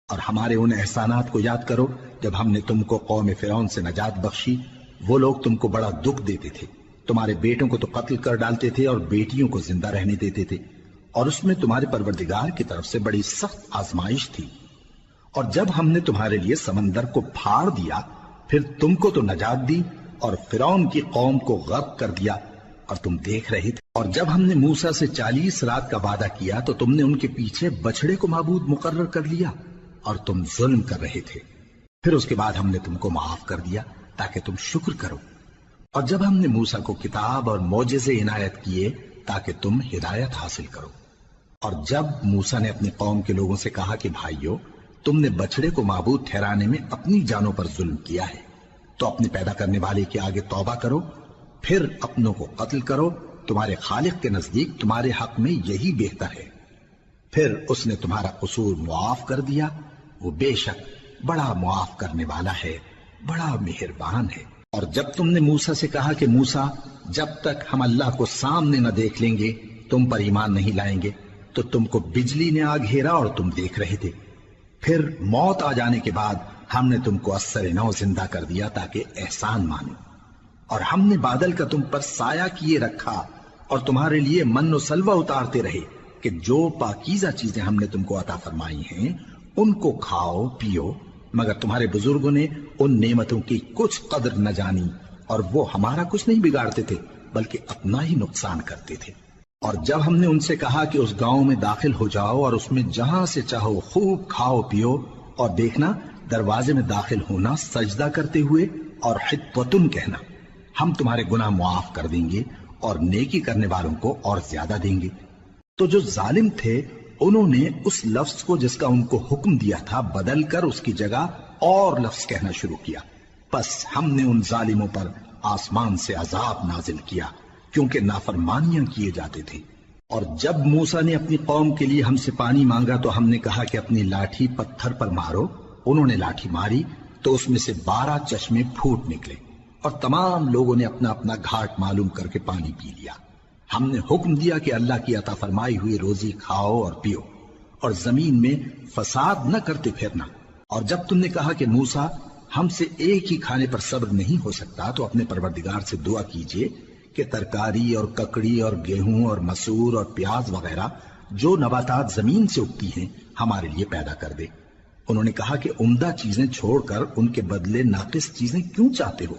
اور ہمارے ان احسانات کو یاد کرو جب ہم نے تم کو قوم فرعون سے نجات بخشی۔ وہ لوگ تم کو بڑا دکھ دیتے تھے، تمہارے بیٹوں کو تو قتل کر ڈالتے تھے اور بیٹیوں کو زندہ رہنے دیتے تھے، اور اس میں تمہارے پروردگار کی طرف سے بڑی سخت آزمائش تھی۔ اور جب ہم نے تمہارے لیے سمندر کو پھاڑ دیا، پھر تم کو تو نجات دی اور فرعون کی قوم کو غرق کر دیا، اور تم دیکھ رہے تھے۔ اور جب ہم نے موسیٰ سے 40 رات کا وعدہ کیا تو تم نے ان کے پیچھے بچڑے کو معبود مقرر کر لیا اور تم ظلم کر رہے تھے۔ پھر اس کے بعد ہم نے تم کو معاف کر دیا تاکہ تم شکر کرو۔ اور جب ہم نے موسیٰ کو کتاب اور معجزے عنایت کیے تاکہ تم ہدایت حاصل کرو۔ اور جب موسیٰ نے اپنی قوم کے لوگوں سے کہا کہ بھائیو، تم نے بچڑے کو معبود ٹھہرانے میں اپنی جانوں پر ظلم کیا ہے، تو اپنے پیدا کرنے والے کے آگے توبہ کرو، پھر اپنوں کو قتل کرو، تمہارے خالق کے نزدیک تمہارے حق میں یہی بہتر ہے۔ پھر اس نے تمہارا قصور معاف کر دیا، وہ بے شک بڑا معاف کرنے والا ہے، بڑا مہربان ہے۔ اور جب تم نے موسیٰ سے کہا کہ موسیٰ، جب تک ہم اللہ کو سامنے نہ دیکھ لیں گے تم پر ایمان نہیں لائیں گے، تو تم کو بجلی نے آ گھیرا اور تم دیکھ رہے تھے۔ پھر موت آ جانے کے بعد ہم نے تم کو اثر نو زندہ کر دیا تاکہ احسان مانو۔ اور ہم نے بادل کا تم پر سایہ کیے رکھا اور تمہارے لیے من و سلوہ اتارتے رہے کہ جو پاکیزہ چیزیں ہم نے تم کو عطا فرمائی ہیں ان کو کھاؤ پیو، مگر تمہارے بزرگوں نے ان نعمتوں کی کچھ قدر نہ جانی، اور وہ ہمارا کچھ نہیں بگاڑتے تھے بلکہ اپنا ہی نقصان کرتے تھے۔ اور جب ہم نے ان سے کہا کہ اس گاؤں میں داخل ہو جاؤ اور اس میں جہاں سے چاہو خوب کھاؤ پیو، اور دیکھنا دروازے میں داخل ہونا سجدہ کرتے ہوئے اور حطوۃ کہنا، ہم تمہارے گناہ معاف کر دیں گے اور نیکی کرنے والوں کو اور زیادہ دیں گے۔ تو جو ظالم تھے انہوں نے اس لفظ کو جس کا ان کو حکم دیا تھا بدل کر اس کی جگہ اور لفظ کہنا شروع کیا، پس ہم نے ان ظالموں پر آسمان سے عذاب نازل کیا کیونکہ نافرمانیاں کیے جاتے تھے۔ اور جب موسیٰ نے اپنی قوم کے لیے ہم سے پانی مانگا تو ہم نے کہا کہ اپنی لاٹھی پتھر پر مارو۔ انہوں نے لاٹھی ماری تو اس میں سے 12 چشمے پھوٹ نکلے، اور تمام لوگوں نے اپنا اپنا گھاٹ معلوم کر کے پانی پی لیا۔ ہم نے حکم دیا کہ اللہ کی عطا فرمائی ہوئی روزی کھاؤ اور پیو، اور زمین میں فساد نہ کرتے پھرنا۔ اور جب تم نے کہا کہ موسیٰ، ہم سے ایک ہی کھانے پر صبر نہیں ہو سکتا، تو اپنے پروردگار سے دعا کیجئے کہ ترکاری اور ککڑی اور گیہوں اور مسور اور پیاز وغیرہ جو نباتات زمین سے اگتی ہیں ہمارے لیے پیدا کر دے۔ انہوں نے کہا کہ عمدہ چیزیں چھوڑ کر ان کے بدلے ناقص چیزیں کیوں چاہتے ہو؟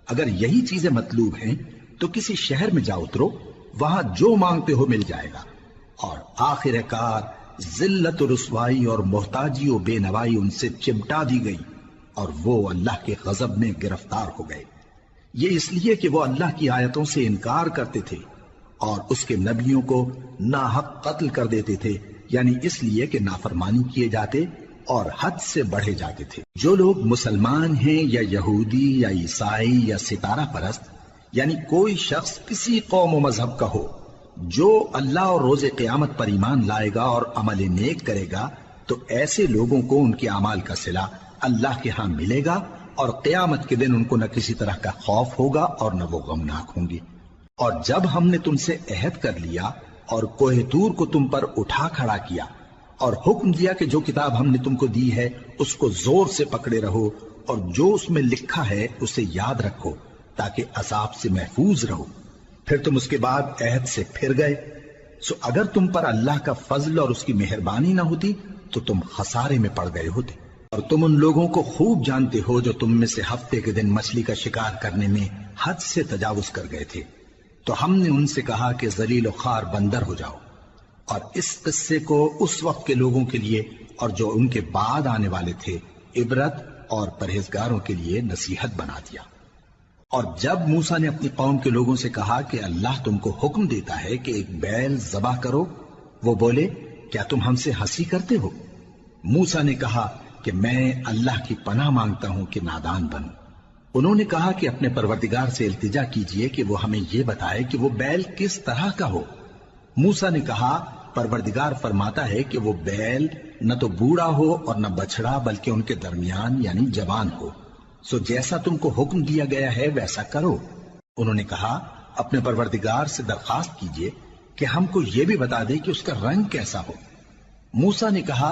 اگر یہی چیزیں مطلوب ہیں تو کسی شہر میں جا اترو، وہاں جو مانگتے ہو مل جائے گا۔ اور آخر کار ذلت و رسوائی اور محتاجی و بے نوائی ان سے چمٹا دی گئی، اور وہ اللہ کے غضب میں گرفتار ہو گئے۔ یہ اس لیے کہ وہ اللہ کی آیتوں سے انکار کرتے تھے اور اس کے نبیوں کو ناحق قتل کر دیتے تھے، یعنی اس لیے کہ نافرمانی کیے جاتے اور حد سے بڑھے جاتے تھے۔ جو لوگ مسلمان ہیں یا یہودی یا عیسائی یا ستارہ پرست، یعنی کوئی شخص کسی قوم و مذہب کا ہو، جو اللہ اور روز قیامت پر ایمان لائے گا اور عمل نیک کرے گا، تو ایسے لوگوں کو ان کے اعمال کا صلہ اللہ کے ہاں ملے گا، اور قیامت کے دن ان کو نہ کسی طرح کا خوف ہوگا اور نہ وہ غمناک ہوں گے۔ اور جب ہم نے تم سے عہد کر لیا اور کوہ طور کو تم پر اٹھا کھڑا کیا اور حکم دیا کہ جو کتاب ہم نے تم کو دی ہے اس کو زور سے پکڑے رہو، اور جو اس میں لکھا ہے اسے یاد رکھو تاکہ عذاب سے محفوظ رہو، پھر تم اس کے بعد عہد سے پھر گئے، سو اگر تم پر اللہ کا فضل اور اس کی مہربانی نہ ہوتی تو تم خسارے میں پڑ گئے ہوتے۔ اور تم ان لوگوں کو خوب جانتے ہو جو تم میں سے ہفتے کے دن مچھلی کا شکار کرنے میں حد سے تجاوز کر گئے تھے، تو ہم نے ان سے کہا کہ ذلیل و خوار بندر ہو جاؤ، اور اس قصے کو اس وقت کے لوگوں کے لیے اور جو ان کے بعد آنے والے تھے عبرت اور پرہیزگاروں کے لیے نصیحت بنا دیا۔ اور جب موسیٰ نے اپنی قوم کے لوگوں سے کہا کہ اللہ تم کو حکم دیتا ہے کہ ایک بیل ذبح کرو، وہ بولے کیا تم ہم سے ہنسی کرتے ہو؟ موسیٰ نے کہا کہ میں اللہ کی پناہ مانگتا ہوں کہ نادان بنوں۔ انہوں نے کہا کہ اپنے پروردگار سے التجا کیجئے کہ وہ ہمیں یہ بتائے کہ وہ بیل کس طرح کا ہو۔ موسیٰ نے کہا پروردگار فرماتا ہے کہ وہ بیل نہ تو بوڑھا ہو اور نہ بچڑا بلکہ ان کے درمیان یعنی جوان ہو، سو جیسا تم کو حکم دیا گیا ہے ویسا کرو۔ انہوں نے کہا اپنے پروردگار سے درخواست کیجئے کہ ہم کو یہ بھی بتا دے کہ اس کا رنگ کیسا ہو۔ موسیٰ نے کہا